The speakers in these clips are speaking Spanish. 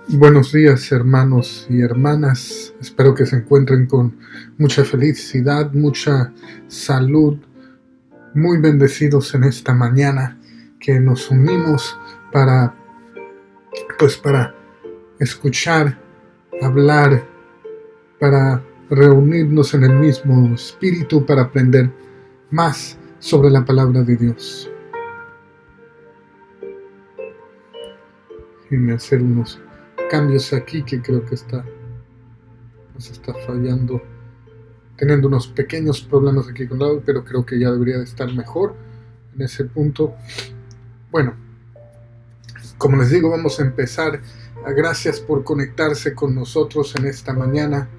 Buenos días, hermanos y hermanas. Espero que se encuentren con mucha felicidad, mucha salud, muy bendecidos en esta mañana que nos unimos para para escuchar, hablar, para reunirnos en el mismo espíritu para aprender más sobre la palabra de Dios. Y hacer unos cambios aquí que creo que nos está fallando, teniendo unos pequeños problemas aquí con lado, pero creo que ya debería de estar mejor en ese punto. Bueno, como les digo, vamos a empezar. Gracias por conectarse con nosotros en esta mañana.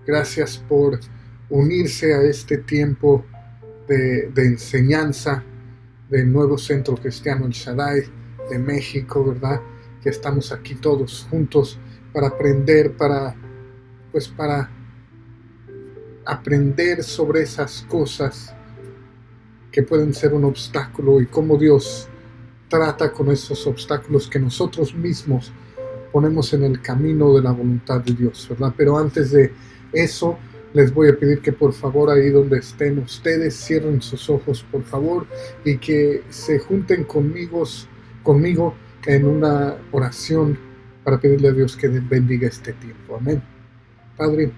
Gracias por unirse a este tiempo de enseñanza del nuevo Centro Cristiano El Shaddai de México, ¿verdad? Que estamos aquí todos juntos para aprender, para aprender sobre esas cosas que pueden ser un obstáculo y cómo Dios trata con esos obstáculos que nosotros mismos ponemos en el camino de la voluntad de Dios, ¿verdad? Pero antes de eso, les voy a pedir que por favor ahí donde estén ustedes cierren sus ojos, por favor, y que se junten conmigo en una oración para pedirle a Dios que bendiga este tiempo. Amén. Padre,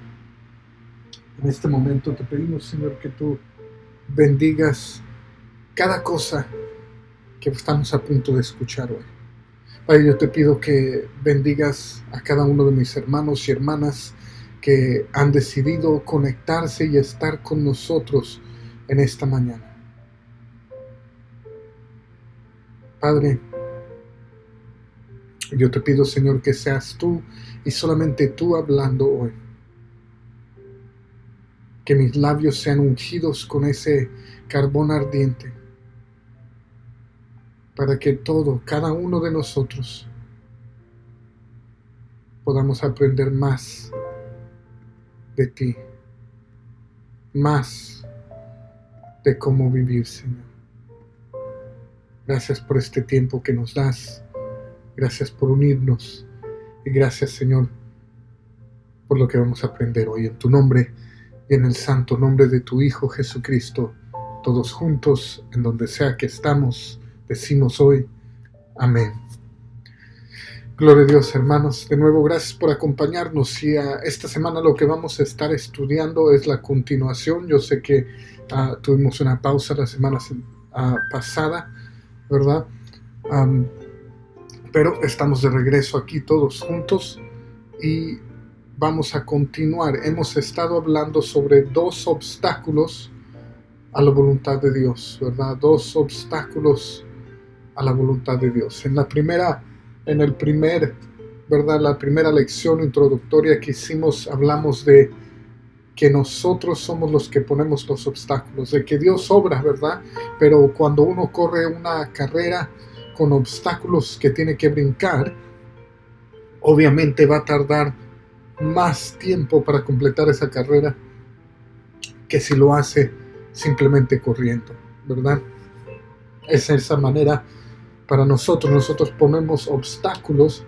en este momento te pedimos, Señor, que tú bendigas cada cosa que estamos a punto de escuchar hoy. Padre, yo te pido que bendigas a cada uno de mis hermanos y hermanas que han decidido conectarse y estar con nosotros en esta mañana. Padre, yo te pido, Señor, que seas tú y solamente tú hablando hoy. Que mis labios sean ungidos con ese carbón ardiente, para que cada uno de nosotros, podamos aprender más de ti, más de cómo vivir, Señor. Gracias por este tiempo que nos das, gracias por unirnos y gracias, Señor, por lo que vamos a aprender hoy. En tu nombre y en el santo nombre de tu Hijo Jesucristo, todos juntos, en donde sea que estamos, decimos hoy, amén. Gloria a Dios, hermanos. De nuevo, gracias por acompañarnos. Y esta semana lo que vamos a estar estudiando es la continuación. Yo sé que tuvimos una pausa la semana pasada, ¿verdad? Pero estamos de regreso aquí todos juntos y vamos a continuar. Hemos estado hablando sobre 2 obstáculos a la voluntad de Dios, ¿verdad? 2 obstáculos a la voluntad de Dios. La primera lección introductoria que hicimos, hablamos de que nosotros somos los que ponemos los obstáculos, de que Dios obra, ¿verdad? Pero cuando uno corre una carrera con obstáculos que tiene que brincar, obviamente va a tardar más tiempo para completar esa carrera que si lo hace simplemente corriendo, ¿verdad? Es esa manera para nosotros ponemos obstáculos,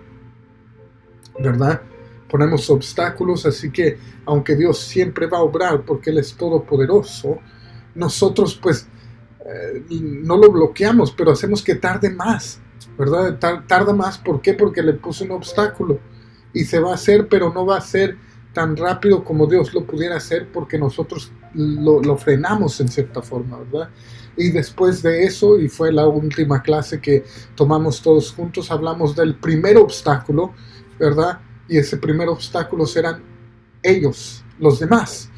¿verdad? Ponemos obstáculos, así que aunque Dios siempre va a obrar porque Él es todopoderoso, nosotros no lo bloqueamos, pero hacemos que tarde más, ¿verdad? Tarda más, ¿por qué? Porque le puso un obstáculo y se va a hacer, pero no va a ser tan rápido como Dios lo pudiera hacer porque nosotros lo frenamos en cierta forma, ¿verdad? Y después de eso, y fue la última clase que tomamos todos juntos, hablamos del primer obstáculo, ¿verdad? Y ese primer obstáculo serán ellos, los demás.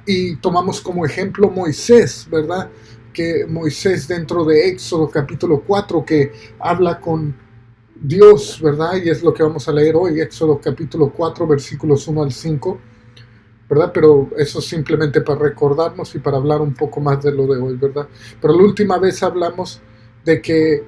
Y tomamos como ejemplo Moisés, ¿verdad? Que Moisés dentro de Éxodo capítulo 4, que habla con Dios, ¿verdad? Y es lo que vamos a leer hoy, Éxodo capítulo 4, versículos 1 al 5, ¿verdad? Pero eso simplemente para recordarnos y para hablar un poco más de lo de hoy, ¿verdad? Pero la última vez hablamos de que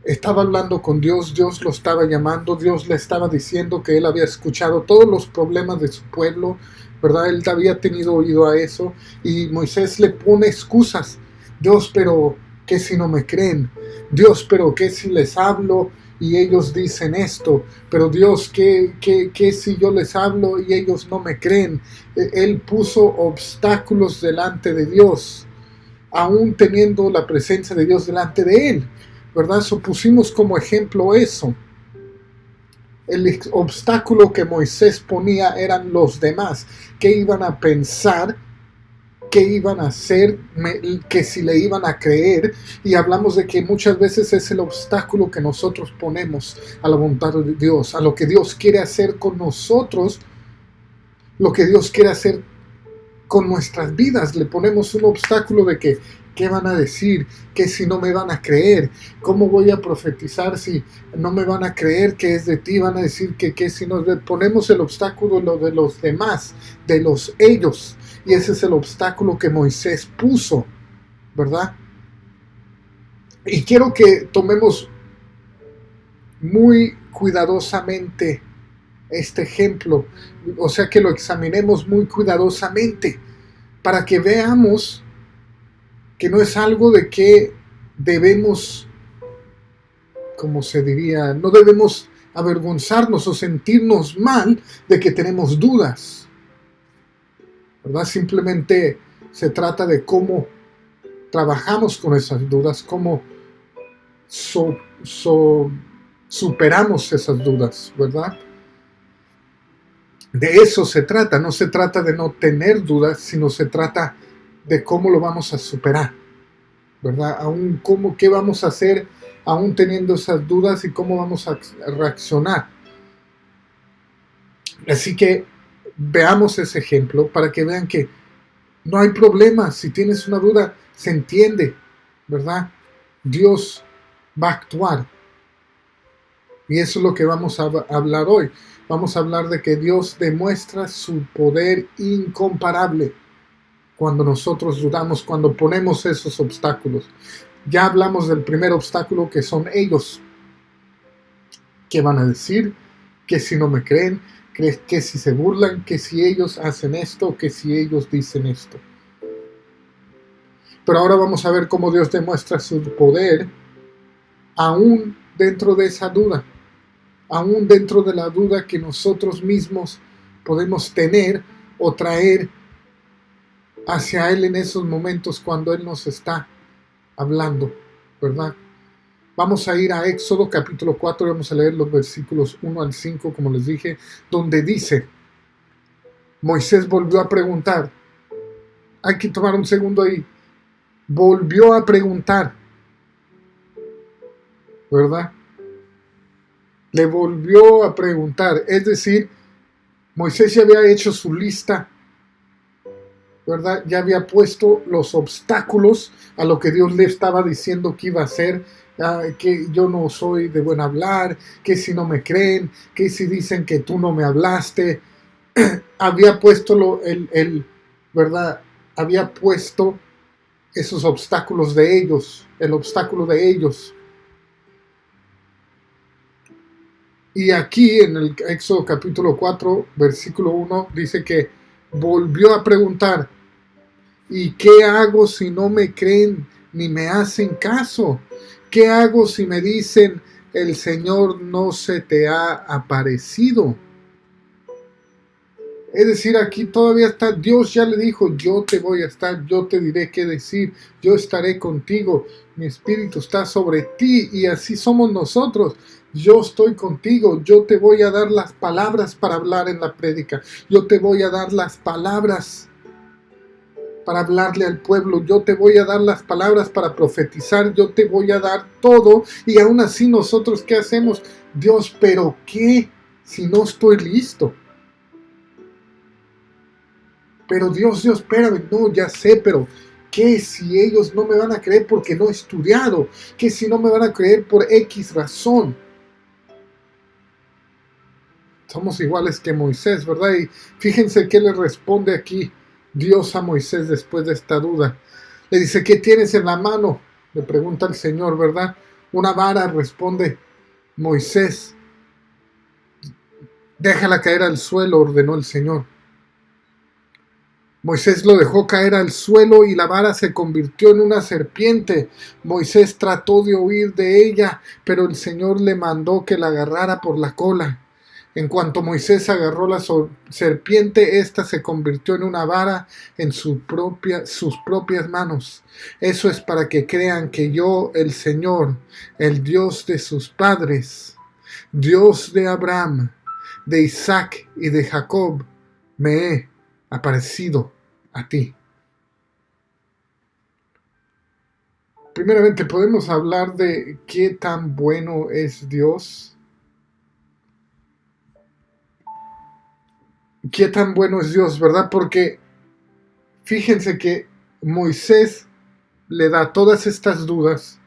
estaba hablando con Dios, Dios lo estaba llamando, Dios le estaba diciendo que él había escuchado todos los problemas de su pueblo, ¿verdad? Él había tenido oído a eso y Moisés le pone excusas. Dios, pero ¿qué si no me creen? Dios, pero ¿qué si les hablo y ellos dicen esto, pero Dios, ¿qué si yo les hablo y ellos no me creen? Él puso obstáculos delante de Dios, aún teniendo la presencia de Dios delante de él, ¿verdad? Pusimos como ejemplo eso. El obstáculo que Moisés ponía eran los demás, que iban a pensar, que iban a hacer, que si le iban a creer. Y hablamos de que muchas veces es el obstáculo que nosotros ponemos a la voluntad de Dios, a lo que Dios quiere hacer con nosotros, lo que Dios quiere hacer con nuestras vidas. Le ponemos un obstáculo de que ¿qué van a decir? ¿Qué si no me van a creer? ¿Cómo voy a profetizar si no me van a creer que es de ti? Van a decir que si nos ponemos el obstáculo de los demás, de los ellos. Y ese es el obstáculo que Moisés puso, ¿verdad? Y quiero que tomemos muy cuidadosamente este ejemplo, o sea, que lo examinemos muy cuidadosamente para que veamos que no es algo de que debemos, como se diría, no debemos avergonzarnos o sentirnos mal de que tenemos dudas, ¿verdad? Simplemente se trata de cómo trabajamos con esas dudas, cómo superamos esas dudas, ¿verdad? De eso se trata, no se trata de no tener dudas, sino se trata de cómo lo vamos a superar, ¿verdad? Aún qué vamos a hacer aún teniendo esas dudas y cómo vamos a reaccionar. Así que veamos ese ejemplo para que vean que no hay problema. Si tienes una duda, se entiende, ¿verdad? Dios va a actuar. Y eso es lo que vamos a hablar hoy. Vamos a hablar de que Dios demuestra su poder incomparable cuando nosotros dudamos, cuando ponemos esos obstáculos. Ya hablamos del primer obstáculo, que son ellos. ¿Qué van a decir? ¿Qué si no me creen? ¿Qué si se burlan? ¿Qué si ellos hacen esto? ¿Qué si ellos dicen esto? Pero ahora vamos a ver cómo Dios demuestra su poder aún dentro de esa duda. Aún dentro de la duda que nosotros mismos podemos tener o traer hacia Él en esos momentos cuando Él nos está hablando, ¿verdad? Vamos a ir a Éxodo capítulo 4 y vamos a leer los versículos 1 al 5, como les dije, donde dice, Moisés volvió a preguntar. Hay que tomar un segundo ahí. Volvió a preguntar, ¿verdad? Le volvió a preguntar, es decir, Moisés ya había hecho su lista, ¿verdad? Ya había puesto los obstáculos a lo que Dios le estaba diciendo que iba a hacer, que yo no soy de buen hablar, que si no me creen, que si dicen que tú no me hablaste. Había puesto ¿verdad? Había puesto esos obstáculos de ellos, el obstáculo de ellos. Y aquí en el Éxodo capítulo 4, versículo 1, dice que volvió a preguntar, ¿y qué hago si no me creen ni me hacen caso? ¿Qué hago si me dicen, el Señor no se te ha aparecido? Es decir, aquí todavía está, Dios ya le dijo, yo te voy a estar, yo te diré qué decir, yo estaré contigo, mi espíritu está sobre ti, y así somos nosotros. Yo estoy contigo, yo te voy a dar las palabras para hablar en la prédica, yo te voy a dar las palabras para hablarle al pueblo, yo te voy a dar las palabras para profetizar, yo te voy a dar todo, y aún así nosotros, ¿qué hacemos? Dios, ¿pero qué si no estoy listo? Pero Dios, espérame, no, ya sé, pero ¿qué si ellos no me van a creer porque no he estudiado? ¿Qué si no me van a creer por X razón? Somos iguales que Moisés, ¿verdad? Y fíjense qué le responde aquí Dios a Moisés después de esta duda. Le dice, ¿qué tienes en la mano? Le pregunta el Señor, ¿verdad? Una vara, responde Moisés. Déjala caer al suelo, ordenó el Señor. Moisés lo dejó caer al suelo y la vara se convirtió en una serpiente. Moisés trató de huir de ella, pero el Señor le mandó que la agarrara por la cola. En cuanto Moisés agarró la serpiente, ésta se convirtió en una vara en sus propias manos. Eso es para que crean que yo, el Señor, el Dios de sus padres, Dios de Abraham, de Isaac y de Jacob, me he aparecido a ti. Primeramente, podemos hablar de qué tan bueno es Dios. Qué tan bueno es Dios, ¿verdad? Porque fíjense que Moisés le da todas estas dudas,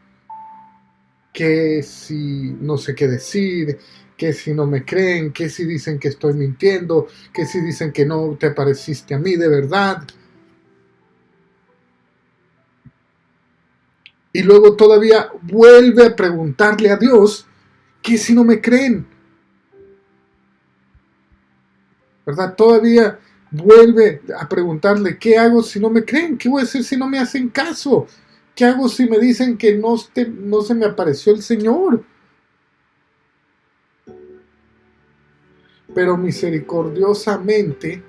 que si no sé qué decir, que si no me creen, que si dicen que estoy mintiendo, que si dicen que no te pareciste a mí de verdad. Y luego todavía vuelve a preguntarle a Dios que si no me creen, ¿verdad? Todavía vuelve a preguntarle, ¿qué hago si no me creen? ¿Qué voy a hacer si no me hacen caso? ¿Qué hago si me dicen que no se me apareció el Señor? Pero misericordiosamente,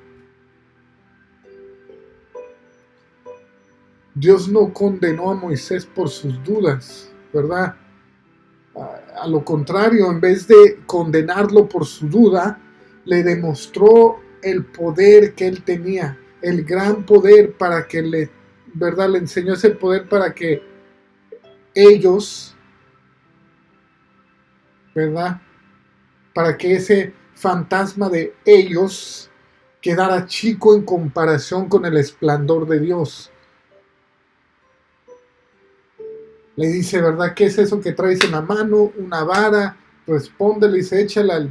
Dios no condenó a Moisés por sus dudas, ¿verdad? A lo contrario, en vez de condenarlo por su duda, le demostró el poder que él tenía, el gran poder para que ¿verdad? Le enseñó ese poder para que ellos, ¿verdad? Para que ese fantasma de ellos quedara chico en comparación con el esplendor de Dios. Le dice, ¿verdad? ¿Qué es eso que traes en la mano? Una vara. Responde, le dice, échala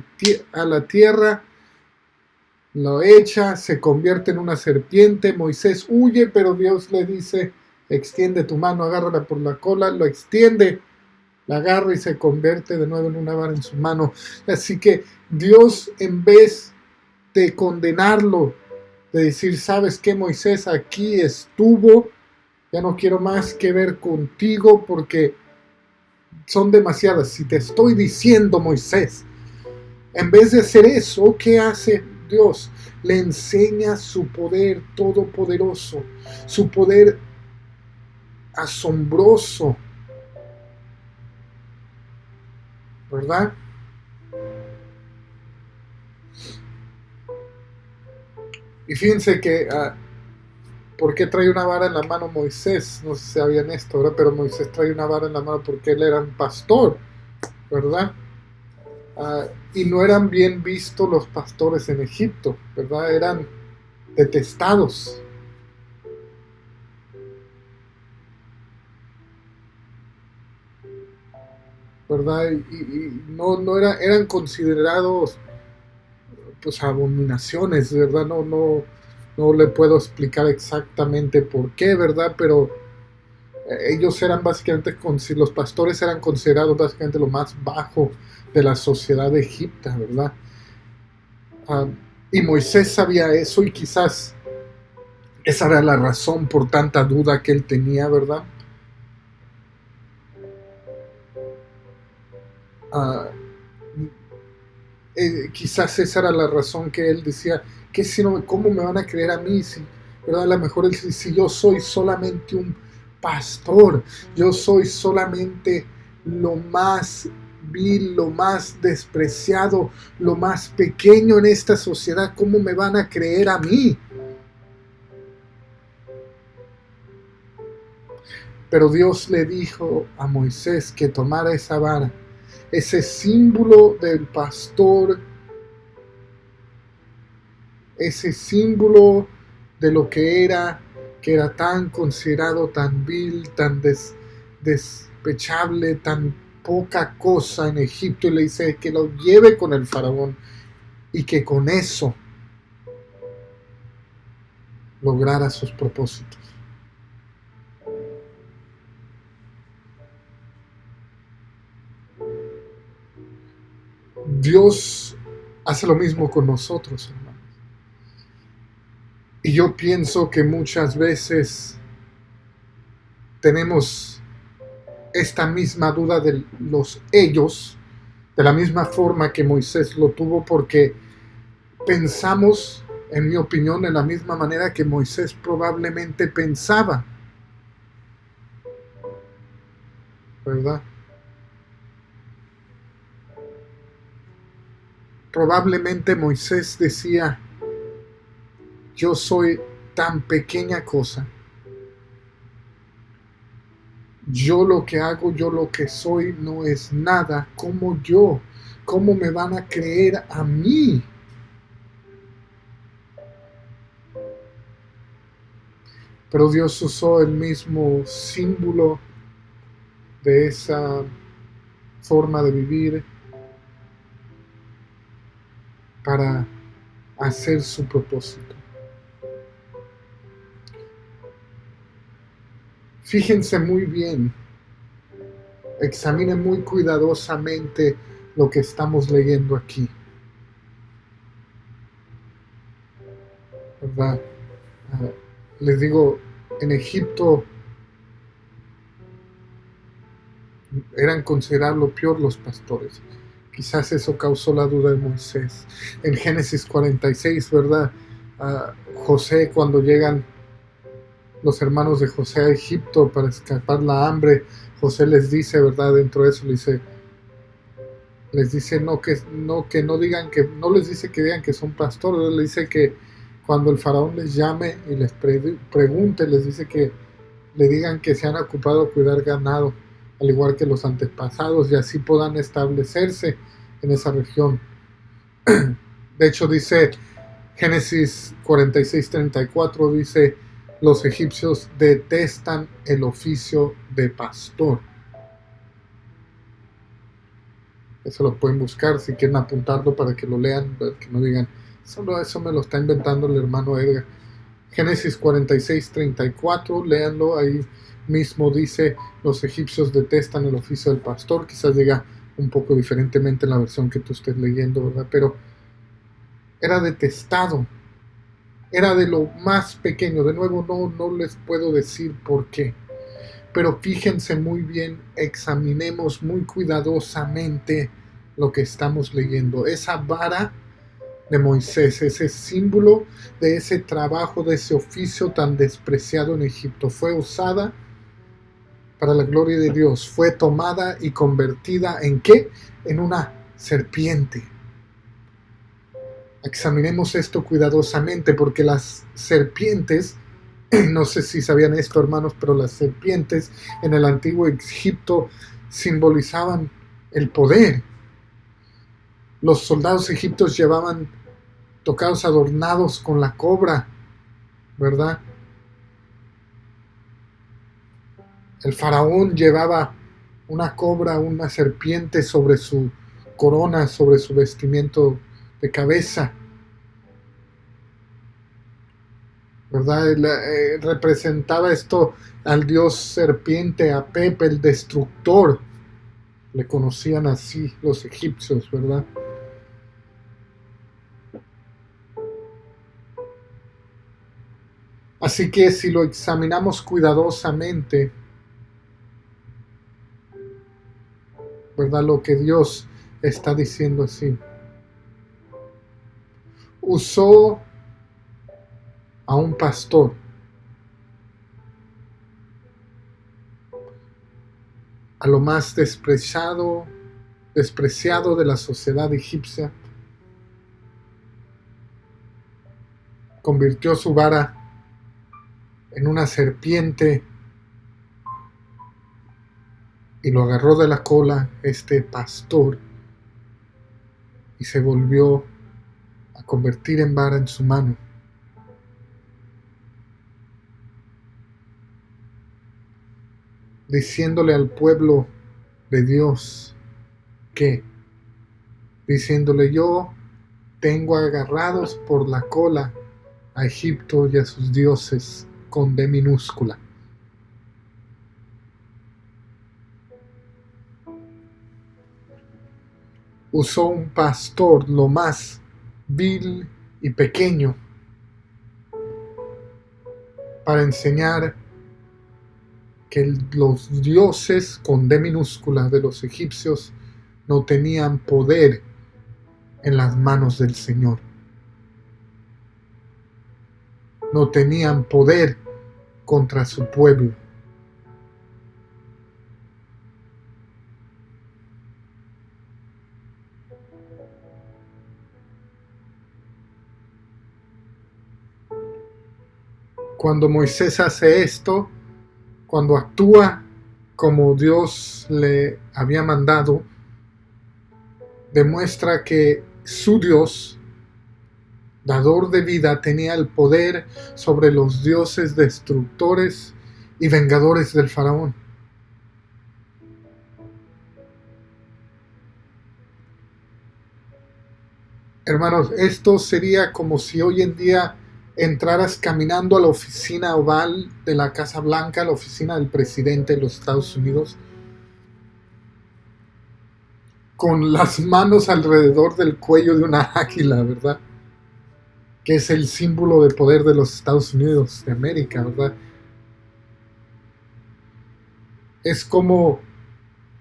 a la tierra. Lo echa, se convierte en una serpiente. Moisés huye, pero Dios le dice, extiende tu mano, agárrala por la cola. Lo extiende, la agarra y se convierte de nuevo en una vara en su mano. Así que Dios, en vez de condenarlo, de decir, ¿sabes qué, Moisés? Aquí estuvo, ya no quiero más que ver contigo porque son demasiadas. Si te estoy diciendo, Moisés, en vez de hacer eso, ¿qué hace Dios? Le enseña su poder todopoderoso, su poder asombroso, ¿verdad? Y fíjense que, ¿por qué trae una vara en la mano Moisés? No sé si sabían esto, ¿verdad? Pero Moisés trae una vara en la mano porque él era un pastor, ¿verdad? Y no eran bien vistos los pastores en Egipto, ¿verdad? Eran detestados. ¿Verdad? Y no eran considerados pues abominaciones, ¿verdad? No le puedo explicar exactamente por qué, ¿verdad? Pero ellos eran básicamente, los pastores eran considerados básicamente lo más bajo de la sociedad de Egipto, ¿verdad? Ah, y Moisés sabía eso y quizás esa era la razón por tanta duda que él tenía, ¿verdad? Ah, quizás esa era la razón que él decía, que si no, ¿cómo me van a creer a mí? Si, ¿verdad? A lo mejor él dice, si yo soy solamente un pastor, yo soy solamente lo más vil, lo más despreciado, lo más pequeño en esta sociedad, ¿cómo me van a creer a mí? Pero Dios le dijo a Moisés que tomara esa vara, ese símbolo del pastor, ese símbolo de lo que era tan considerado, tan vil, tan despechable, tan poca cosa en Egipto, y le dice que lo lleve con el faraón y que con eso lograra sus propósitos. Dios hace lo mismo con nosotros, hermanos. Y yo pienso que muchas veces tenemos esta misma duda de los ellos, de la misma forma que Moisés lo tuvo, porque pensamos, en mi opinión, en la misma manera que Moisés probablemente pensaba, ¿verdad? Probablemente Moisés decía, yo soy tan pequeña cosa, yo lo que hago, yo lo que soy no es nada, como yo, ¿cómo me van a creer a mí? Pero Dios usó el mismo símbolo de esa forma de vivir para hacer su propósito. Fíjense muy bien, examinen muy cuidadosamente lo que estamos leyendo aquí, ¿verdad? Ah, les digo, en Egipto eran considerados lo peor los pastores. Quizás eso causó la duda de Moisés. En Génesis 46, ¿verdad? José, cuando llegan los hermanos de José a Egipto para escapar la hambre, José les dice, ¿verdad? Dentro de eso les dice no digan que, no les dice que digan que son pastores, les dice que cuando el faraón les llame y les pregunte, les dice que le digan que se han ocupado a cuidar ganado, al igual que los antepasados, y así puedan establecerse en esa región. De hecho, dice Génesis 46:34, dice, los egipcios detestan el oficio de pastor. Eso lo pueden buscar si quieren apuntarlo para que lo lean, que no digan, solo eso me lo está inventando el hermano Edgar. Génesis 46:34, léanlo, ahí mismo dice, los egipcios detestan el oficio del pastor, quizás diga un poco diferentemente en la versión que tú estés leyendo, ¿verdad? Pero era detestado, era de lo más pequeño, de nuevo no les puedo decir por qué, pero fíjense muy bien, examinemos muy cuidadosamente lo que estamos leyendo. Esa vara de Moisés, ese símbolo de ese trabajo, de ese oficio tan despreciado en Egipto, fue usada para la gloria de Dios, fue tomada y convertida ¿en qué? En una serpiente. Examinemos esto cuidadosamente porque las serpientes, no sé si sabían esto hermanos, pero las serpientes en el antiguo Egipto simbolizaban el poder. Los soldados egipcios llevaban tocados adornados con la cobra, ¿verdad? El faraón llevaba una cobra, una serpiente sobre su corona, sobre su vestimiento de cabeza, ¿verdad? Representaba esto al dios serpiente, a Pepe, el destructor. Le conocían así los egipcios, ¿verdad? Así que si lo examinamos cuidadosamente, ¿verdad? Lo que Dios está diciendo así. Usó a un pastor, a lo más despreciado de la sociedad egipcia, convirtió su vara en una serpiente y lo agarró de la cola este pastor y se volvió a convertir en vara en su mano. Diciéndole al pueblo de Dios que, diciéndole yo tengo agarrados por la cola a Egipto y a sus dioses con D minúscula. Usó un pastor lo más vil y pequeño para enseñar que los dioses con D minúscula de los egipcios no tenían poder en las manos del Señor. No tenían poder contra su pueblo. Cuando Moisés hace esto, cuando actúa como Dios le había mandado, demuestra que su Dios, dador de vida, tenía el poder sobre los dioses destructores y vengadores del faraón. Hermanos, esto sería como si hoy en día entraras caminando a la oficina oval de la Casa Blanca, la oficina del presidente de los Estados Unidos, con las manos alrededor del cuello de una águila, ¿verdad? Que es el símbolo de poder de los Estados Unidos de América, ¿verdad? Es como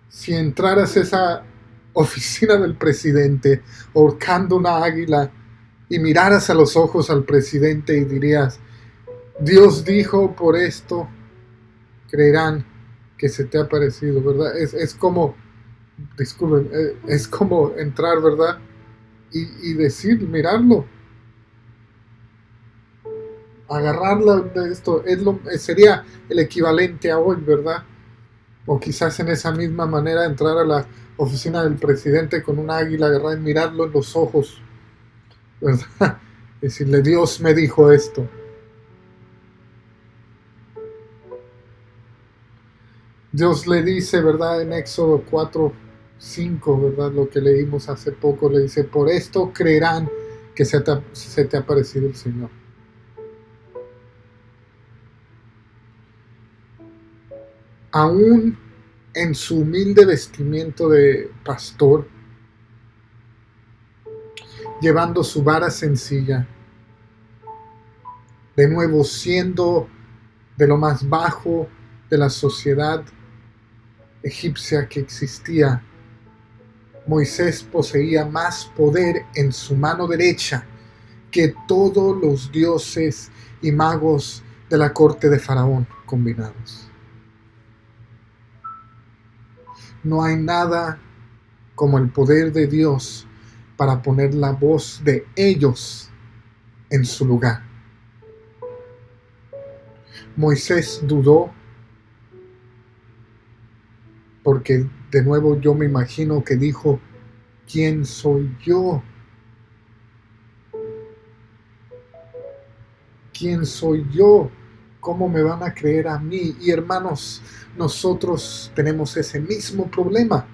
si entraras a esa oficina del presidente ahorcando una águila y miraras a los ojos al presidente y dirías: Dios dijo, por esto creerán que se te ha parecido, ¿verdad? Es como, disculpen, es como entrar, ¿verdad? Y decir, mirarlo, agarrarla de esto, sería el equivalente a hoy, ¿verdad? O quizás en esa misma manera entrar a la oficina del presidente con un águila agarrada y mirarlo en los ojos, ¿verdad? Decirle: Dios me dijo esto. Dios le dice, ¿verdad? En Éxodo 4:5, ¿verdad? Lo que leímos hace poco, le dice: por esto creerán que se te ha parecido el Señor. Aún en su humilde vestimiento de pastor, llevando su vara sencilla, de nuevo siendo de lo más bajo de la sociedad egipcia que existía, Moisés poseía más poder en su mano derecha que todos los dioses y magos de la corte de Faraón combinados. No hay nada como el poder de Dios para poner la voz de ellos en su lugar. Moisés dudó porque de nuevo yo me imagino que dijo: ¿quién soy yo? ¿Quién soy yo? ¿Cómo me van a creer a mí? Y hermanos, nosotros tenemos ese mismo problema.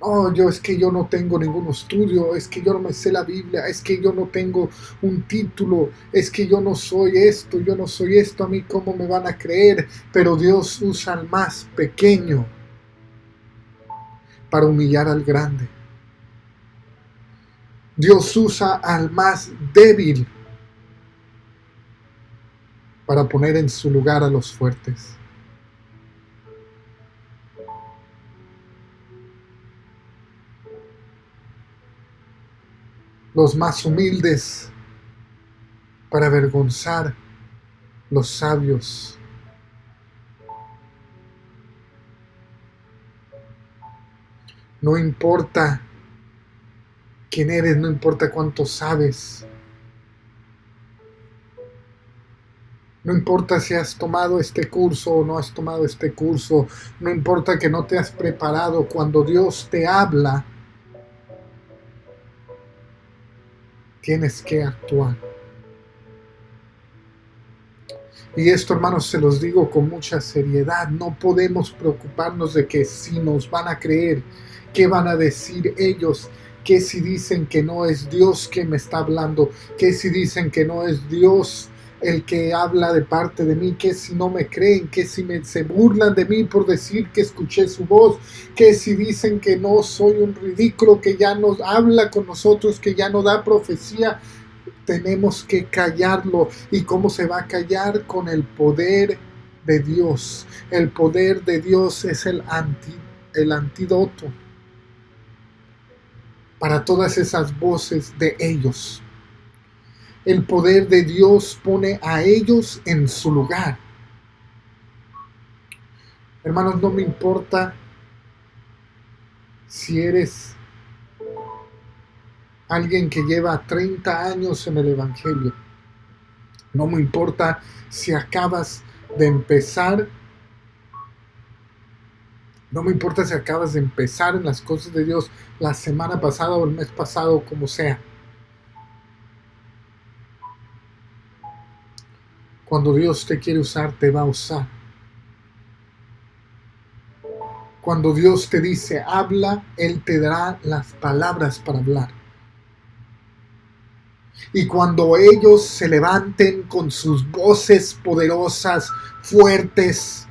Oh, es que yo no tengo ningún estudio, es que yo no me sé la Biblia, es que yo no tengo un título, es que yo no soy esto, a mí cómo me van a creer. Pero Dios usa al más pequeño para humillar al grande. Dios usa al más débil para poner en su lugar a los fuertes. Los más humildes para avergonzar los sabios. No importa quién eres, no importa cuánto sabes. No importa si has tomado este curso o no has tomado este curso. No importa que no te has preparado. Cuando Dios te habla, tienes que actuar. Y esto, hermanos, se los digo con mucha seriedad. No podemos preocuparnos de que si nos van a creer, qué van a decir ellos, qué si dicen que no es Dios quien me está hablando, qué si dicen que no es Dios el que habla de parte de mí, qué si no me creen, qué si se burlan de mí por decir que escuché su voz, qué si dicen que no soy un ridículo, que ya nos habla con nosotros, que ya no da profecía. tenemos que callarlo. ¿Y cómo se va a callar? Con el poder de Dios. El poder de Dios es el antídoto para todas esas voces de ellos. El poder de Dios pone a ellos en su lugar. Hermanos, no me importa si eres alguien que lleva 30 años en el Evangelio. No me importa si acabas de empezar. No me importa si acabas de empezar en las cosas de Dios la semana pasada o el mes pasado, como sea. Cuando Dios te quiere usar, te va a usar. Cuando Dios te dice, habla, Él te dará las palabras para hablar. Y cuando ellos se levanten con sus voces poderosas, fuertes,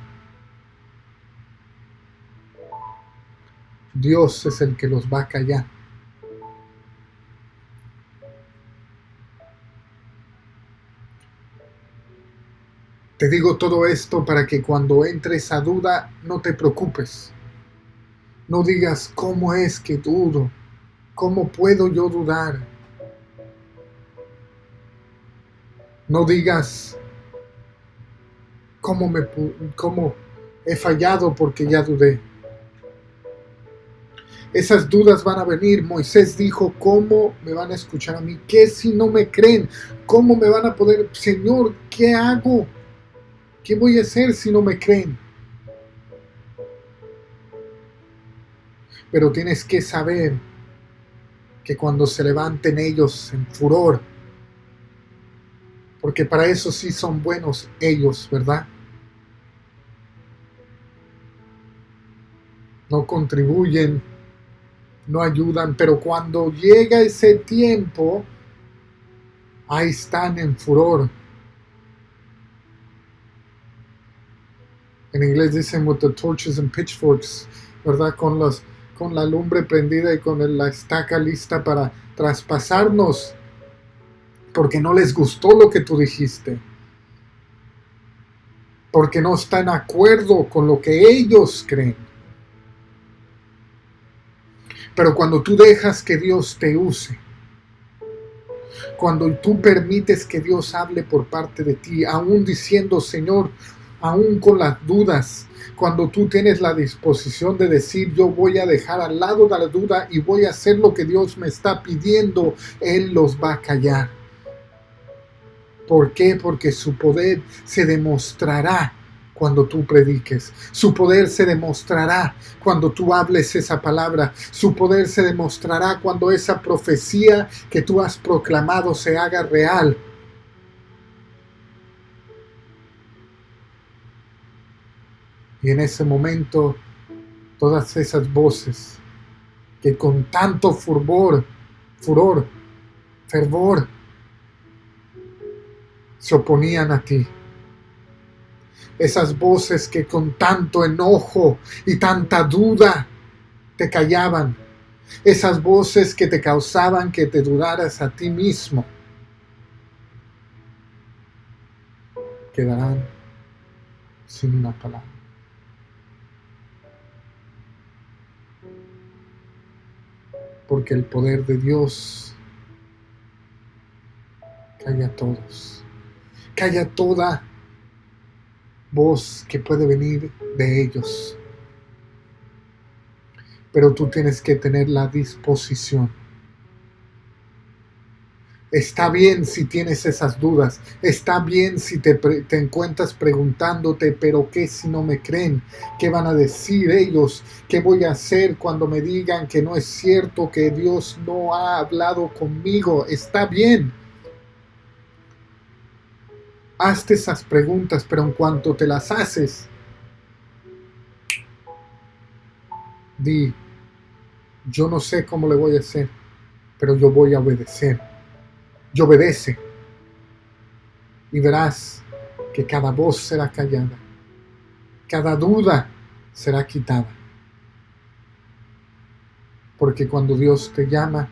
Dios es el que los va a callar. Te digo todo esto para que cuando entre esa duda no te preocupes. No digas, ¿cómo es que dudo? ¿Cómo puedo yo dudar? No digas, ¿cómo he fallado porque ya dudé? Esas dudas van a venir. Moisés dijo, ¿cómo me van a escuchar a mí? ¿Qué si no me creen? ¿Cómo me van a poder? Señor, ¿qué hago? ¿Qué voy a hacer si no me creen? Pero tienes que saber que cuando se levanten ellos en furor, porque para eso sí son buenos ellos, ¿verdad? No contribuyen, no ayudan, pero cuando llega ese tiempo, ahí están en furor. En inglés dicen with the torches and pitchforks, ¿verdad? Con la lumbre prendida y con la estaca lista para traspasarnos, porque no les gustó lo que tú dijiste, porque no están de acuerdo con lo que ellos creen. Pero cuando tú dejas que Dios te use, cuando tú permites que Dios hable por parte de ti, aún diciendo, Señor, aún con las dudas, cuando tú tienes la disposición de decir, yo voy a dejar al lado de la duda y voy a hacer lo que Dios me está pidiendo, Él los va a callar. ¿Por qué? Porque su poder se demostrará cuando tú prediques. Su poder se demostrará cuando tú hables esa palabra. Su poder se demostrará cuando esa profecía que tú has proclamado se haga real. Y en ese momento, todas esas voces que con tanto furor, fervor, se oponían a ti. Esas voces que con tanto enojo y tanta duda te callaban. Esas voces que te causaban que te dudaras a ti mismo. Quedarán sin una palabra. Porque el poder de Dios calla a todos. Calla toda voz que puede venir de ellos. Pero tú tienes que tener la disposición. Está bien si tienes esas dudas. Está bien si te encuentras preguntándote, pero ¿qué si no me creen? ¿Qué van a decir ellos? ¿Qué voy a hacer cuando me digan que no es cierto, que Dios no ha hablado conmigo? Está bien. Hazte esas preguntas, pero en cuanto te las haces, di, yo no sé cómo le voy a hacer, pero yo voy a obedecer. Y obedece. Y verás que cada voz será callada. Cada duda será quitada. Porque cuando Dios te llama,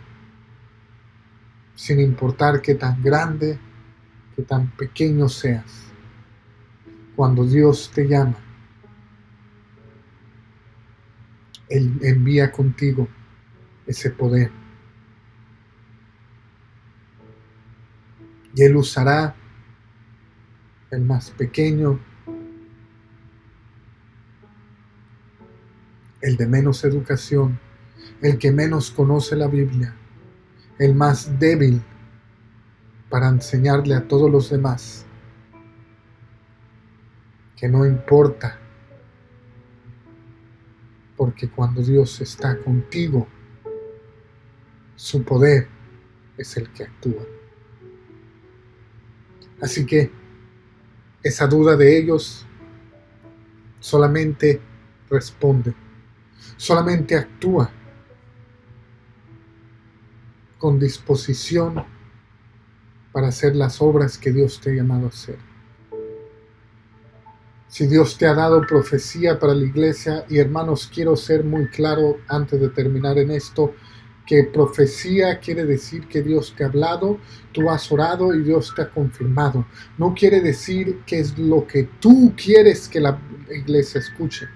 sin importar qué tan grande, qué tan pequeño seas. Cuando Dios te llama, Él envía contigo ese poder. Y Él usará el más pequeño, el de menos educación, el que menos conoce la Biblia, el más débil, para enseñarle a todos los demás que no importa, porque cuando Dios está contigo, su poder es el que actúa. Así que esa duda de ellos solamente responde, solamente actúa con disposición para hacer las obras que Dios te ha llamado a hacer. Si Dios te ha dado profecía para la iglesia, y hermanos, quiero ser muy claro antes de terminar en esto, que profecía quiere decir que Dios te ha hablado, tú has orado y Dios te ha confirmado. No quiere decir que es lo que tú quieres que la iglesia escuche.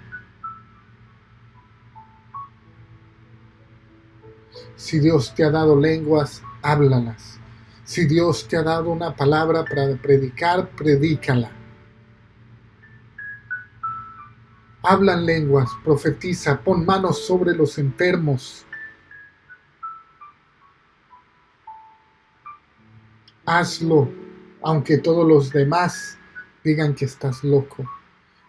Si Dios te ha dado lenguas, háblalas. Si Dios te ha dado una palabra para predicar, predícala. Habla en lenguas, profetiza, pon manos sobre los enfermos. Hazlo, aunque todos los demás digan que estás loco.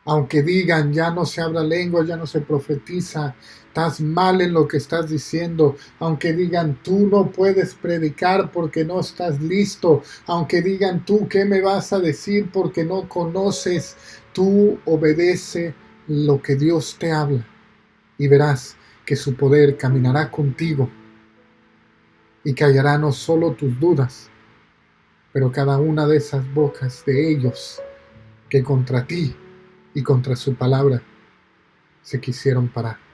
Aunque digan, ya no se habla lengua, ya no se profetiza, estás mal en lo que estás diciendo. Aunque digan, tú no puedes predicar porque no estás listo. Aunque digan, tú, ¿qué me vas a decir porque no conoces? Tú obedece lo que Dios te habla y verás que su poder caminará contigo y callará no solo tus dudas, pero cada una de esas bocas de ellos que contra ti y contra su palabra se quisieron parar.